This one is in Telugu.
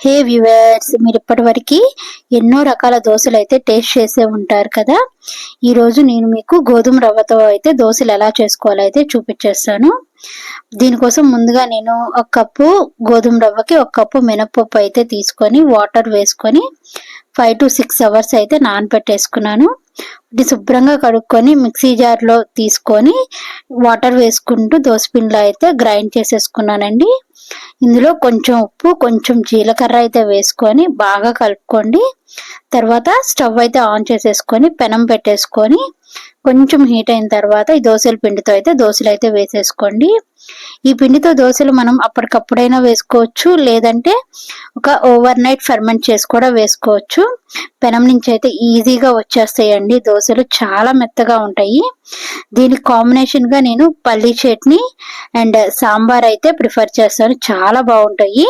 హే వ్యూవర్స్, మీరు ఇప్పటివరకు ఎన్నో రకాల దోశలు అయితే టేస్ట్ చేసే ఉంటారు కదా. ఈరోజు నేను మీకు గోధుమ రవ్వతో అయితే దోశలు ఎలా చేసుకోవాలో అయితే చూపించేస్తాను. దీనికోసం ముందుగా నేను ఒక కప్పు గోధుమ రవ్వకి ఒక కప్పు మినపప్పు అయితే తీసుకొని వాటర్ వేసుకొని 5 to 6 అవర్స్ అయితే నానబెట్టేసుకున్నాను. ఇది శుభ్రంగా కడుక్కొని మిక్సీ జార్లో తీసుకొని వాటర్ వేసుకుంటూ దోసపిండిలో అయితే గ్రైండ్ చేసేసుకున్నానండి. ఇందులో కొంచెం ఉప్పు, కొంచెం జీలకర్ర అయితే వేసుకొని బాగా కలుపుకోండి. తర్వాత స్టవ్ అయితే ఆన్ చేసేసుకొని పెనం పెట్టేసుకొని కొంచెం హీట్ అయిన తర్వాత ఈ దోశల పిండితో అయితే దోశలు అయితే వేసేసుకోండి. ఈ పిండితో దోశలు మనం అప్పటికప్పుడైనా వేసుకోవచ్చు, లేదంటే ఒక ఓవర్ నైట్ ఫెర్మెంట్ చేసి కూడా వేసుకోవచ్చు. పెనం నుంచి అయితే ఈజీగా వచ్చేస్తాయండి దోశలు, చాలా మెత్తగా ఉంటాయి. దీనికి కాంబినేషన్ గా నేను పల్లీ చట్నీ అండ్ సాంబార్ అయితే ప్రిఫర్ చేస్తాను, చాలా బాగుంటాయి.